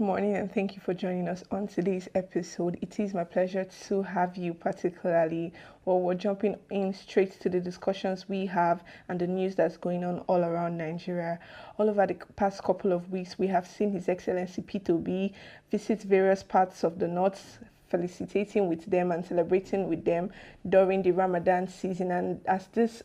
Good morning and thank you for joining us on today's episode. It is my pleasure to have you, particularly while we're jumping in straight to the discussions we have and the news that's going on all around Nigeria. All over the past couple of weeks, we have seen His Excellency P2B visit various parts of the north, felicitating with them and celebrating with them during the Ramadan season. And as this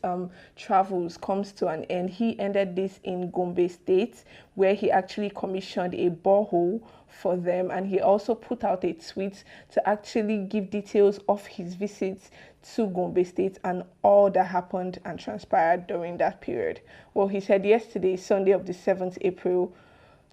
travels comes to an end, he ended this in Gombe State, where he actually commissioned a borehole for them, and he also put out a tweet to actually give details of his visits to Gombe State and all that happened and transpired during that period. Well, he said yesterday, Sunday of the 7th April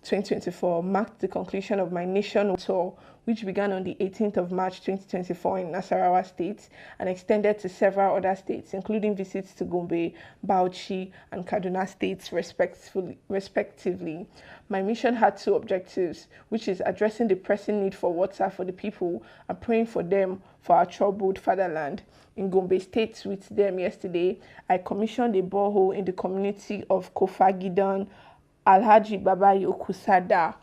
2024, marked the conclusion of my nation tour, which began on the 18th of March 2024 in Nasarawa State and extended to several other states, including visits to Gombe, Bauchi, and Kaduna states, respectively. My mission had two objectives, which is addressing the pressing need for water for the people and praying for them for our troubled fatherland. In Gombe State with them yesterday, I commissioned a borehole in the community of Kofagidan, Alhaji Baba Yokusada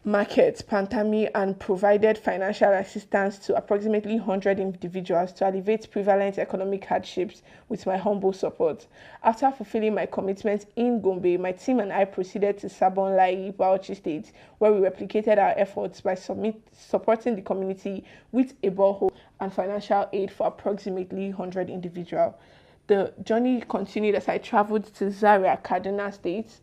Market, Pantami, and provided financial assistance to approximately 100 individuals to alleviate prevalent economic hardships with my humble support. After fulfilling my commitment in Gombe, my team and I proceeded to Sabon Lai, Bauchi State, where we replicated our efforts by supporting the community with a borehole and financial aid for approximately 100 individuals. The journey continued as I traveled to Zaria, Kaduna State,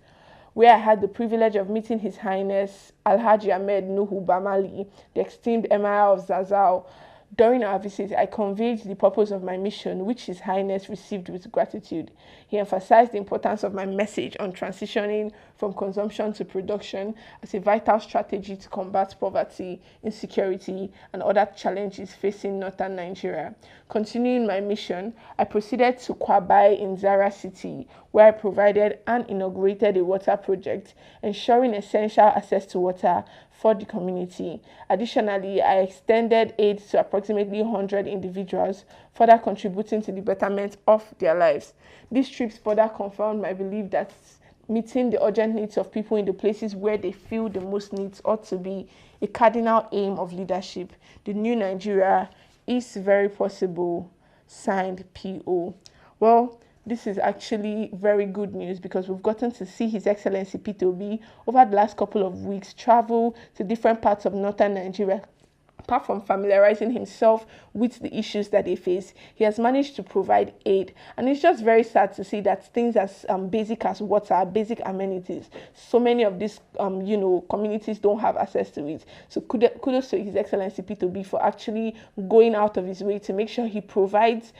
where I had the privilege of meeting His Highness Alhaji Ahmed Nuhu Bamali, the esteemed Emir of Zazzau. During our visit, I conveyed the purpose of my mission, which His Highness received with gratitude. He emphasized the importance of my message on transitioning from consumption to production as a vital strategy to combat poverty, insecurity, and other challenges facing northern Nigeria. Continuing my mission, I proceeded to Kwabai in Zara City, where I provided and inaugurated a water project, ensuring essential access to water for the community. Additionally, I extended aid to approximately 100 individuals, further contributing to the betterment of their lives. These trips further confirmed my belief that meeting the urgent needs of people in the places where they feel the most needs ought to be a cardinal aim of leadership. The new Nigeria is very possible. Signed, P.O. Well, this is actually very good news because we've gotten to see His Excellency P2B over the last couple of weeks travel to different parts of northern Nigeria. Apart from familiarizing himself with the issues that they face, he has managed to provide aid. And it's just very sad to see that things as basic as water, basic amenities, so many of these, communities don't have access to it. So kudos to His Excellency P2B for actually going out of his way to make sure he provides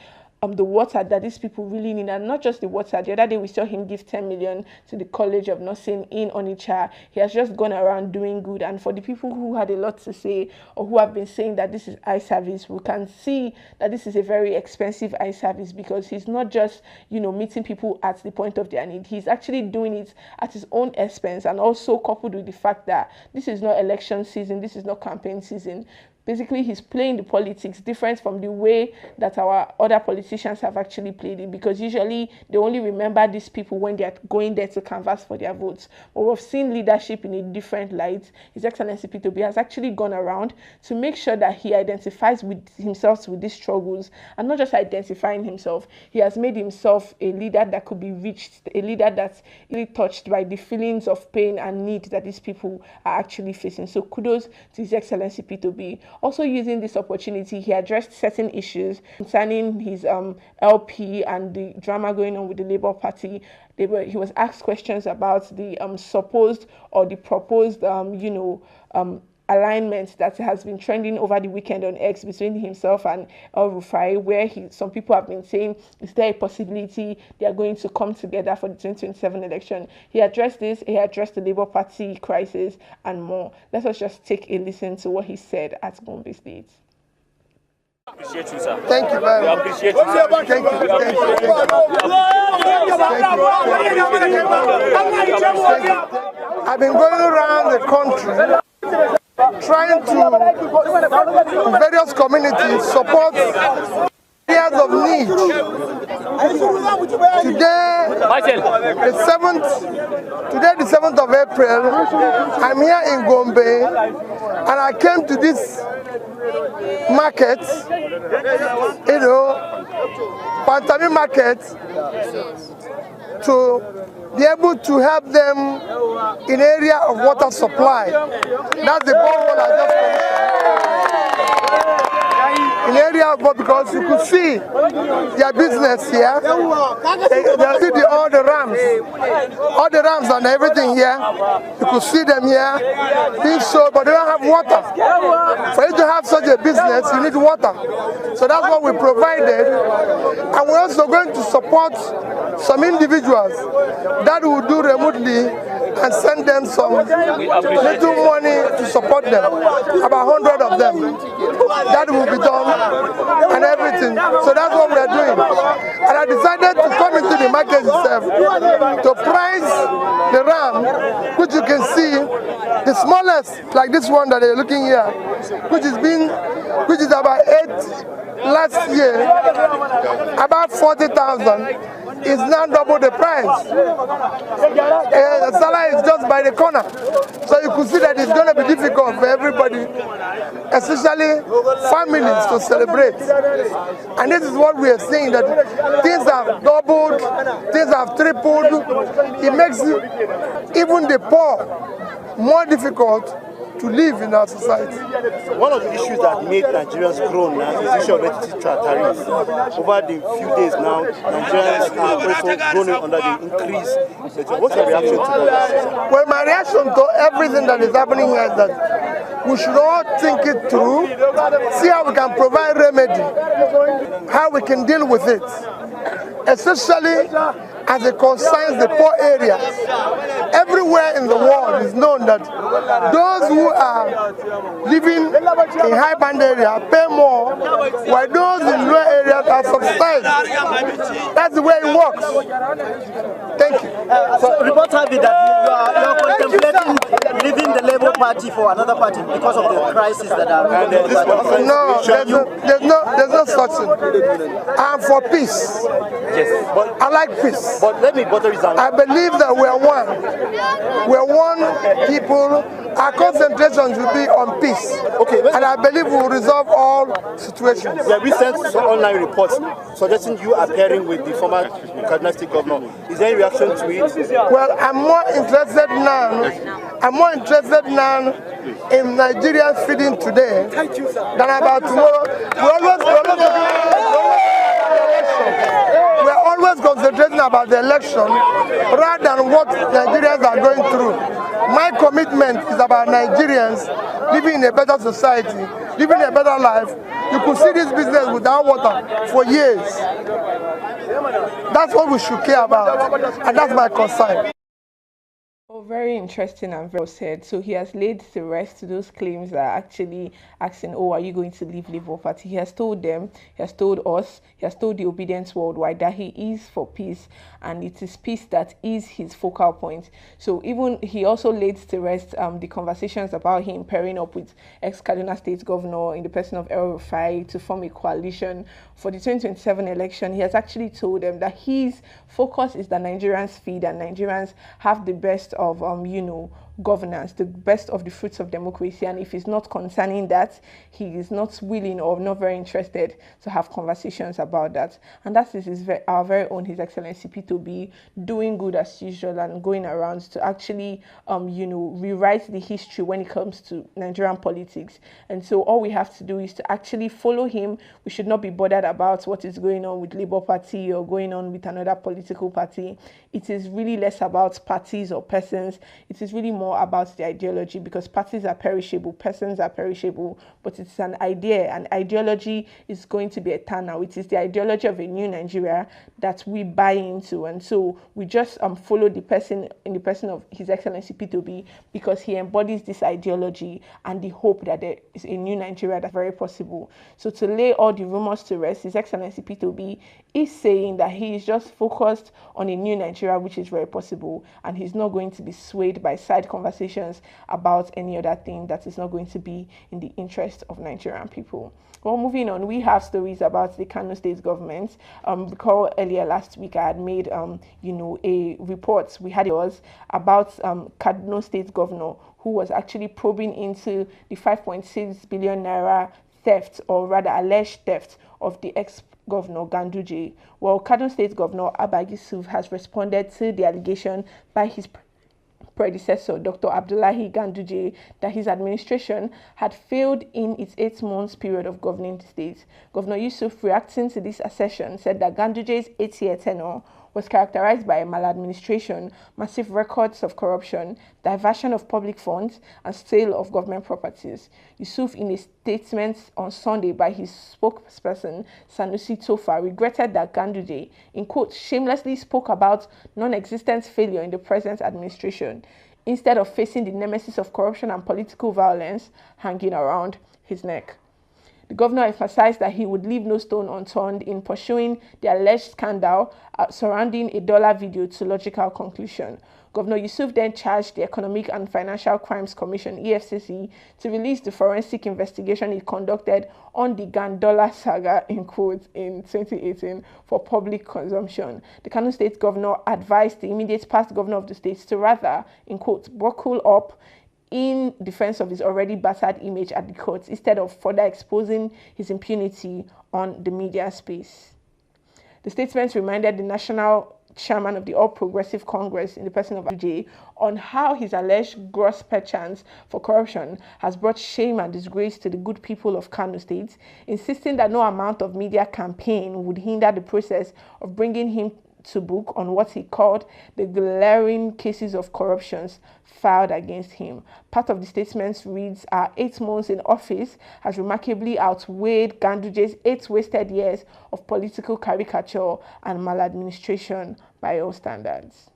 the water that these people really need, and not just the water. The other day we saw him give 10 million to the College of Nursing in Onitsha. He has just gone around doing good, and for the people who had a lot to say or who have been saying that this is eye service, we can see that this is a very expensive eye service because he's not just meeting people at the point of their need. He's actually doing it at his own expense, and also coupled with the fact that this is not election season, this is not campaign season. Basically, he's playing the politics different from the way that our other politicians have actually played it, because usually they only remember these people when they're going there to canvass for their votes. But we've seen leadership in a different light. His Excellency P2B has actually gone around to make sure that he identifies with himself with these struggles, and not just identifying himself. He has made himself a leader that could be reached, a leader that's really touched by the feelings of pain and need that these people are actually facing. So kudos to His Excellency P2B. Also, using this opportunity, he addressed certain issues concerning his LP and the drama going on with the Labour Party. He was asked questions about the supposed or the proposed, alignment that has been trending over the weekend on X between himself and El Rufai, where some people have been saying, is there a possibility they are going to come together for the 2027 election? He addressed this, he addressed the Labour Party crisis and more. Let us just take a listen to what he said at Gombe State. Appreciate you, sir. Thank you very much. We appreciate you. Thank you. I've been going around the country trying to, in various communities, support areas of need. Today, The 7th, today the 7th of April, I'm here in Gombe, and I came to this market, you know, Pantami market, to be able to help them in area of water supply. That's the borehole I just mentioned. In area of water, because you could see their business here. They see all the rams and everything here. You could see them here being sold, but they don't have water. For you to have such a business, you need water. So that's what we provided. And we're also going to support some individuals that will do remotely and send them some little money to support them, about 100 of them. That will be done and everything. So that's what we are doing. And I decided to come into the market itself to price the ram, which you can see, the smallest, like this one that you're looking here, which is about 8 last year, about 40,000. Is now double the price. The salary is just by the corner. So you could see that it's going to be difficult for everybody, especially families, to celebrate. And this is what we are seeing, that things have doubled, things have tripled. It makes even the poor more difficult to live in our society. One of the issues that made Nigerians groan now is the issue of electricity tariffs. Over the few days now, Nigerians are also groaning under the increase. What's your reaction to that? Well, my reaction to everything that is happening here is that we should all think it through, see how we can provide remedy, how we can deal with it, especially as it concerns the poor areas. Everywhere in the world is known that those who are living in high-band area pay more, while those in low areas are subsidized. That's the way it works. Thank you. So reports have it that you are contemplating leaving the Labour Party for another party because of the crisis that are. No, there's no such thing. I'm for peace. Yes, but I like peace. But let me bother you. I believe that we are one. We are one people. Our concentration should be on peace. Okay, and I believe we will resolve all situations. Yeah, we sent some online reports suggesting you appearing with the former Kaduna State Governor. Is there any reaction to it? Well, I'm more interested now in Nigerians feeding today than about tomorrow. We're always concentrating about the election rather than what Nigerians are going through. My commitment is about Nigerians living in a better society, living a better life. You could see this business without water for years. That's what we should care about, and that's my concern. Oh, very interesting and very well said. So he has laid to rest those claims that are actually asking, oh, are you going to leave Labour Party? He has told them, he has told us, he has told the Obidient worldwide that he is for peace, and it is peace that is his focal point. So even he also laid to rest the conversations about him pairing up with ex-Kaduna State Governor in the person of El Rufai to form a coalition for the 2027 election. He has actually told them that his focus is that Nigerians feed and Nigerians have the best of governance, the best of the fruits of democracy, and if it's not concerning that, he is not willing or not very interested to have conversations about that. And that is our very own His Excellency P2B doing good as usual and going around to actually rewrite the history when it comes to Nigerian politics. And so all we have to do is to actually follow him. We should not be bothered about what is going on with Labour Party or going on with another political party. It is really less about parties or persons. It is really more about the ideology, because parties are perishable, persons are perishable, but it's an idea. An ideology is going to be eternal. It is the ideology of a new Nigeria that we buy into, and so we just follow the person in the person of His Excellency P2B, because he embodies this ideology and the hope that there is a new Nigeria that's very possible. So to lay all the rumors to rest, His Excellency P2B is saying that he is just focused on a new Nigeria, which is very possible, and he's not going to be swayed by side conversations about any other thing that is not going to be in the interest of Nigerian people. Well, moving on, we have stories about the Kano state government. Recall earlier earlier last week, I had made, a report. We had yours about Kano State Governor, who was actually probing into the 5.6 billion naira theft, or rather alleged theft, of the ex-governor Ganduje. Well, Kano State Governor Abba Yusuf has responded to the allegation by his predecessor, Dr. Abdullahi Ganduje, that his administration had failed in its 8 months period of governing the state. Governor Yusuf, reacting to this assertion, said that Ganduje's 8-year tenure was characterized by maladministration, massive records of corruption, diversion of public funds, and sale of government properties. Yusuf, in a statement on Sunday by his spokesperson, Sanusi Tofa, regretted that Ganduje, in quotes, shamelessly spoke about non-existent failure in the present administration, instead of facing the nemesis of corruption and political violence hanging around his neck. The governor emphasized that he would leave no stone unturned in pursuing the alleged scandal surrounding a dollar video to logical conclusion. Governor Yusuf then charged the Economic and Financial Crimes Commission, EFCC, to release the forensic investigation it conducted on the Gandola saga, in quotes, in 2018 for public consumption. The Kano State Governor advised the immediate past governor of the state to rather, in quotes, buckle up in defense of his already battered image at the courts, instead of further exposing his impunity on the media space. The statement reminded the national chairman of the All Progressive Congress, in the person of AJ, on how his alleged gross perchance for corruption has brought shame and disgrace to the good people of Kano State, insisting that no amount of media campaign would hinder the process of bringing him to book on what he called the glaring cases of corruptions filed against him. Part of the statement reads, "Our 8 months in office has remarkably outweighed Ganduje's 8 wasted years of political caricature and maladministration by all standards.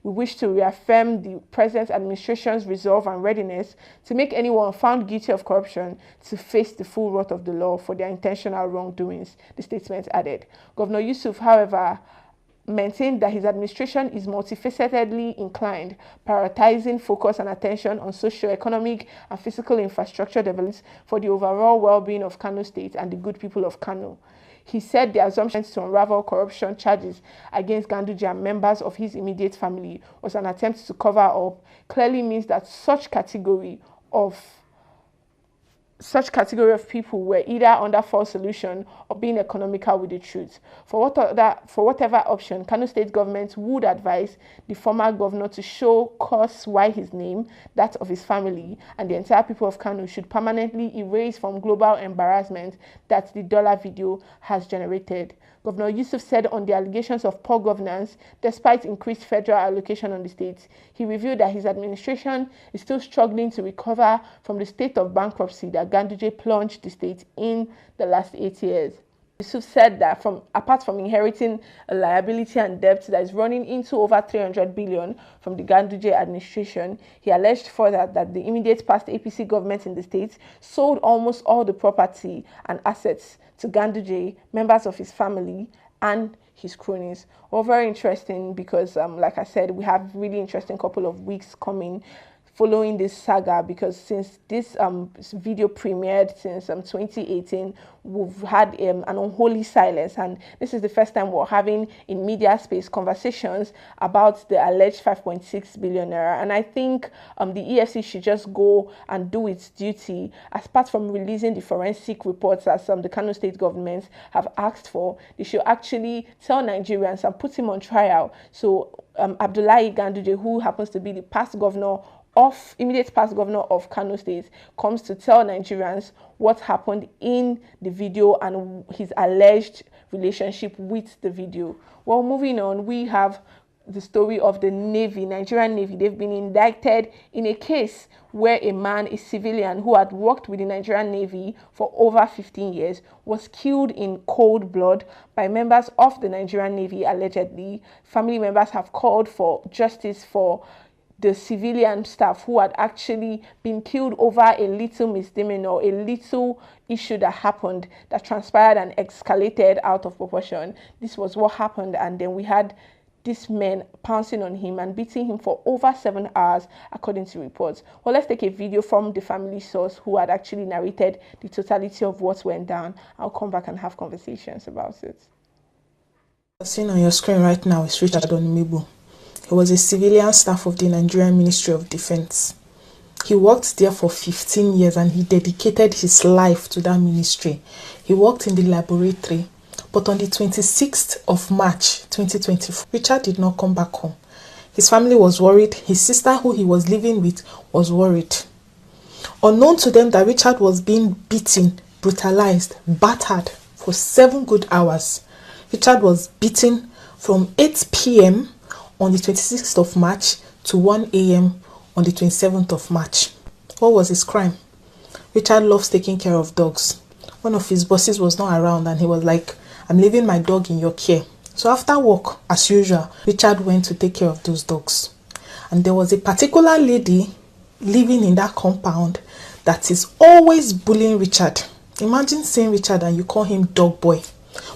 We wish to reaffirm the present administration's resolve and readiness to make anyone found guilty of corruption to face the full wrath of the law for their intentional wrongdoings," the statement added. Governor Yusuf, however, maintained that his administration is multifacetedly inclined, prioritizing focus and attention on socio-economic and physical infrastructure developments for the overall well-being of Kano State and the good people of Kano. He said the assumption to unravel corruption charges against Ganduje and members of his immediate family was an attempt to cover up, clearly means that such category of people were either under false illusion or being economical with the truth. For whatever option, Kano State government would advise the former governor to show cause why his name, that of his family, and the entire people of Kano should permanently erase from global embarrassment that the dollar video has generated. Governor Yusuf said on the allegations of poor governance, despite increased federal allocation on the state, he revealed that his administration is still struggling to recover from the state of bankruptcy that Ganduje plunged the state in the last 8 years. Yusuf said that apart from inheriting a liability and debt that is running into over 300 billion from the Ganduje administration, he alleged further that the immediate past APC government in the state sold almost all the property and assets to Ganduje, members of his family, and his cronies. Well, very interesting because, like I said, we have really interesting couple of weeks coming following this saga, because since this video premiered since 2018, we've had an unholy silence, and this is the first time we're having in media space conversations about the alleged 5.6 billion naira. And I think the EFC should just go and do its duty, apart from releasing the forensic reports as the Kano State government have asked for. They should actually tell Nigerians and put him on trial. So Abdullahi Ganduje, who happens to be the immediate past governor of Kano State, comes to tell Nigerians what happened in the video and his alleged relationship with the video. Well, moving on, we have the story of the Navy, Nigerian Navy. They've been indicted in a case where a man, a civilian who had worked with the Nigerian Navy for over 15 years, was killed in cold blood by members of the Nigerian Navy, allegedly. Family members have called for justice for the civilian staff who had actually been killed over a little misdemeanor, a little issue that happened that transpired and escalated out of proportion. This was what happened, and then we had these men pouncing on him and beating him for over 7 hours, according to reports. Well, let's take a video from the family source who had actually narrated the totality of what went down. I'll come back and have conversations about it. Seen on your screen right now is Richard Onimibu. He was a civilian staff of the Nigerian Ministry of Defense. He worked there for 15 years and he dedicated his life to that ministry. He worked in the laboratory, but on the 26th of March 2024, Richard did not come back home. His family was worried. His sister, who he was living with, was worried. Unknown to them that Richard was being beaten, brutalized, battered for 7 good hours. Richard was beaten from 8 p.m. on the 26th of March to 1 a.m. on the 27th of March. What was his crime? Richard loves taking care of dogs. One of his bosses was not around and he was like, I'm leaving my dog in your care. So after work, as usual, Richard went to take care of those dogs. And there was a particular lady living in that compound that is always bullying Richard. Imagine saying Richard and you call him dog boy.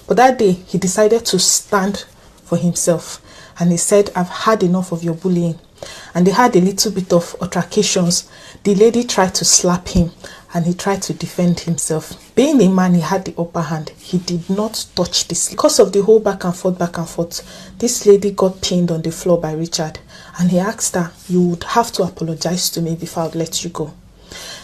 But that day, he decided to stand for himself. And he said, I've had enough of your bullying. And they had a little bit of altercations. The lady tried to slap him and he tried to defend himself. Being a man, he had the upper hand. He did not touch this. Because of the whole back and forth, this lady got pinned on the floor by Richard. And he asked her, you would have to apologize to me before I'd let you go.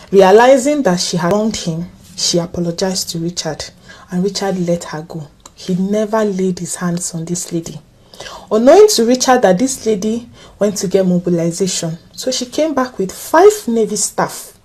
Realizing that she had wronged him, she apologized to Richard. And Richard let her go. He never laid his hands on this lady. Unknowing to Richard that this lady went to get mobilization. So she came back with 5 Navy staff.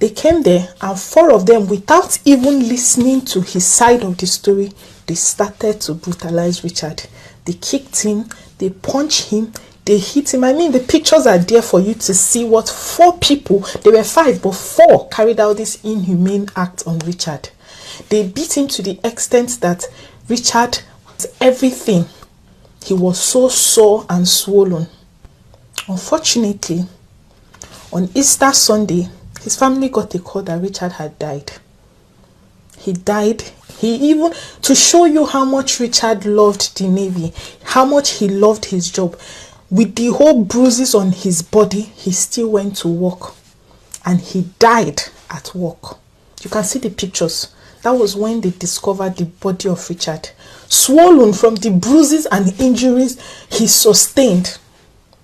They came there and 4 of them, without even listening to his side of the story, they started to brutalize Richard. They kicked him, they punched him, they hit him. I mean, the pictures are there for you to see what 4 people, there were 5, but 4 carried out this inhumane act on Richard. They beat him to the extent that Richard was everything. He was so sore and swollen. Unfortunately, on Easter Sunday, his family got a call that Richard had died. He died. He even, to show you how much Richard loved the Navy, how much he loved his job, with the whole bruises on his body, he still went to work. And he died at work. You can see the pictures. That was when they discovered the body of Richard, swollen from the bruises and injuries he sustained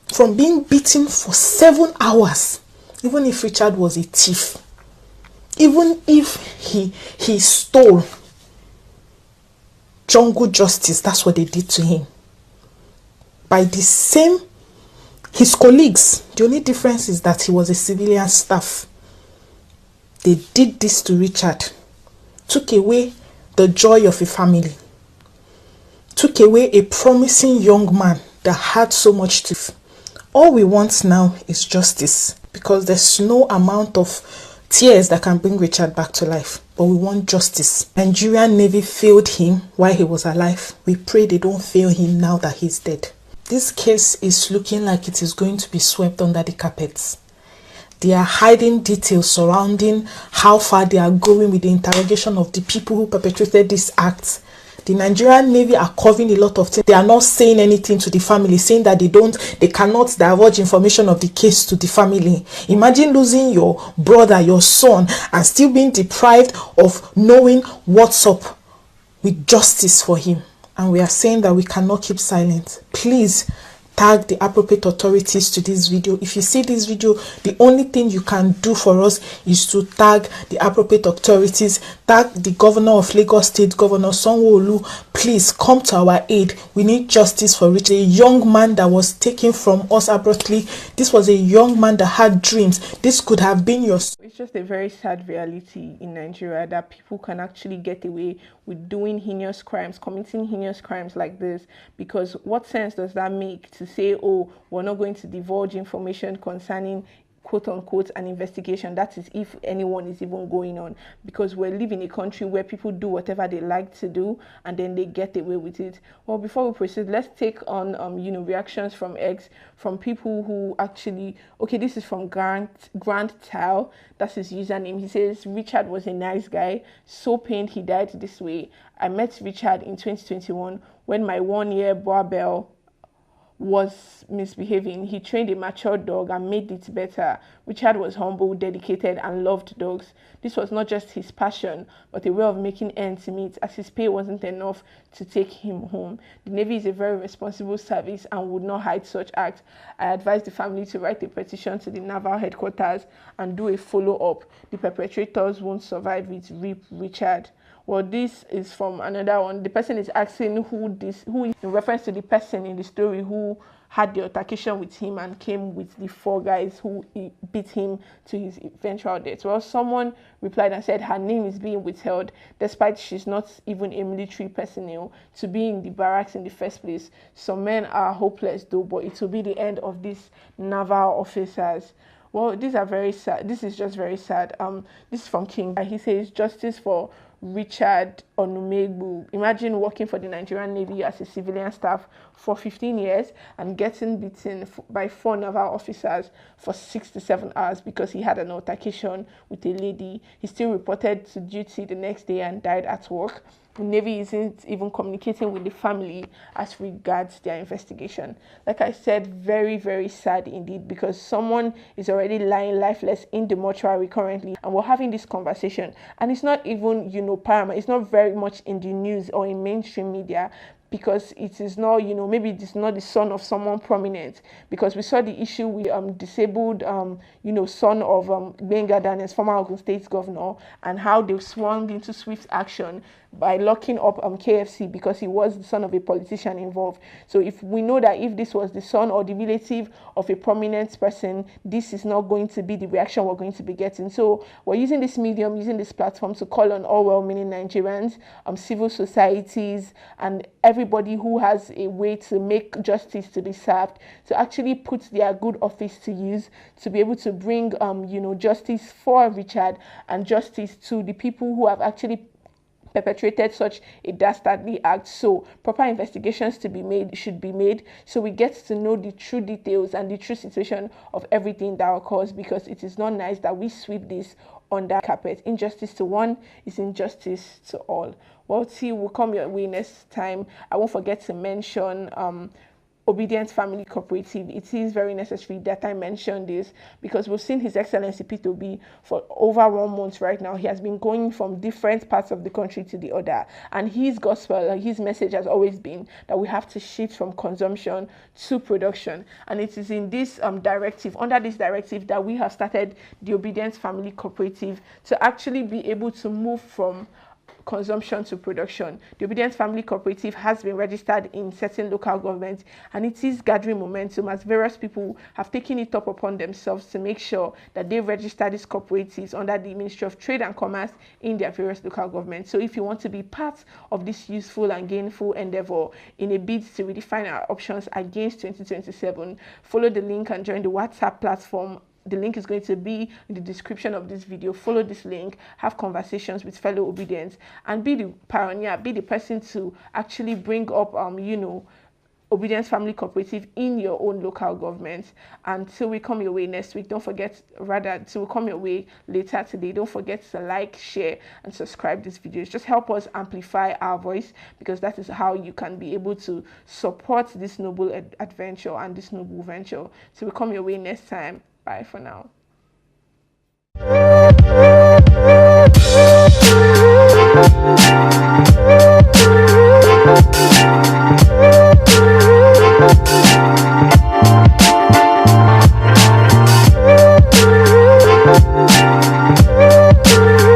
from being beaten for 7 hours. Even if Richard was a thief, even if he stole jungle justice, that's what they did to him. By the same, his colleagues, the only difference is that he was a civilian staff. They did this to Richard. Took away the joy of a family, took away a promising young man that had so much to give. All we want now is justice, because there's no amount of tears that can bring Richard back to life, but we want justice. Nigerian Navy failed him while he was alive. We pray they don't fail him now that he's dead. This case is looking like it is going to be swept under the carpets. They are hiding details surrounding how far they are going with the interrogation of the people who perpetrated this act. The Nigerian Navy are covering a lot of things. They are not saying anything to the family, saying that they cannot divulge information of the case to the family. Imagine losing your brother, your son, and still being deprived of knowing what's up with justice for him. And we are saying that we cannot keep silent. Please tag the appropriate authorities to this video. If you see this video, the only thing you can do for us is to tag the appropriate authorities, tag the governor of Lagos State, Governor Sanwo-Olu. Please come to our aid. We need justice for Richard, a young man that was taken from us abruptly. This was a young man that had dreams. This could have been your... It's just a very sad reality in Nigeria that people can actually get away with doing heinous crimes, committing heinous crimes like this, because what sense does that make to say, oh, we're not going to divulge information concerning quote unquote an investigation? That is if anyone is even going on, because we live in a country where people do whatever they like to do and then they get away with it. Well, before we proceed, let's take on reactions from X, from people who actually, okay, this is from Grant Tao, that's his username. He says Richard was a nice guy, so pained he died this way. I met Richard in 2021 when my 1-year barbell was misbehaving. He trained a mature dog and made it better. Richard was humble, dedicated, and loved dogs. This was not just his passion, but a way of making ends meet, as his pay wasn't enough to take him home. The Navy is a very responsible service and would not hide such acts. I advise the family to write a petition to the naval headquarters and do a follow-up. The perpetrators won't survive with Rip Richard. Well, this is from another one. The person is asking who is in reference to the person in the story who had the altercation with him and came with the 4 guys who beat him to his eventual death. Well, someone replied and said her name is being withheld despite she's not even a military personnel to be in the barracks in the first place. Some men are hopeless though, but it will be the end of these naval officers. Well, these are very sad. This is just very sad. This is from King. He says justice for Richard Onumegbu. Imagine working for the Nigerian Navy as a civilian staff for 15 years and getting beaten by 4 naval officers for 6 to 7 hours because he had an altercation with a lady. He still reported to duty the next day and died at work. The Navy isn't even communicating with the family as regards their investigation. Like I said, very, very sad indeed, because someone is already lying lifeless in the mortuary currently, and we're having this conversation, and it's not even, paramount. It's not very much in the news or in mainstream media, because it is not, maybe it's not the son of someone prominent, because we saw the issue with disabled, son of Benga Daniels, former Ogun State governor, and how they swung into swift action by locking up KFC because he was the son of a politician involved. So if we know that if this was the son or the relative of a prominent person, this is not going to be the reaction we're going to be getting. So we're using this medium, using this platform to call on all well-meaning Nigerians, civil societies, and everybody who has a way to make justice to be served, to actually put their good office to use, to be able to bring, justice for Richard and justice to the people who have actually perpetrated such a dastardly act. So proper investigations should be made so we get to know the true details and the true situation of everything that occurs, because it is not nice that we sweep this under carpet. Injustice to one is injustice to all. Well, tea will come your way next time. I won't forget to mention Obidient Family Cooperative. It is very necessary that I mention this, because we've seen His Excellency P2B for over 1 month right now. He has been going from different parts of the country to the other, and his gospel, his message has always been that we have to shift from consumption to production. And it is in this directive, under this directive, that we have started the Obidient Family Cooperative to actually be able to move from consumption to production. The Obidient Family Cooperative has been registered in certain local governments, and it is gathering momentum as various people have taken it up upon themselves to make sure that they register these cooperatives under the Ministry of Trade and Commerce in their various local governments. So if you want to be part of this useful and gainful endeavor in a bid to redefine our options against 2027, follow the link and join the WhatsApp platform. The link is going to be in the description of this video. Follow this link, have conversations with fellow Obedients, and be the pioneer, be the person to actually bring up, Obedience Family Cooperative in your own local government. Until we come your way next week, till we come your way later today, don't forget to like, share, and subscribe these videos. Just help us amplify our voice, because that is how you can be able to support this noble adventure and this noble venture. So we come your way next time. Bye for now.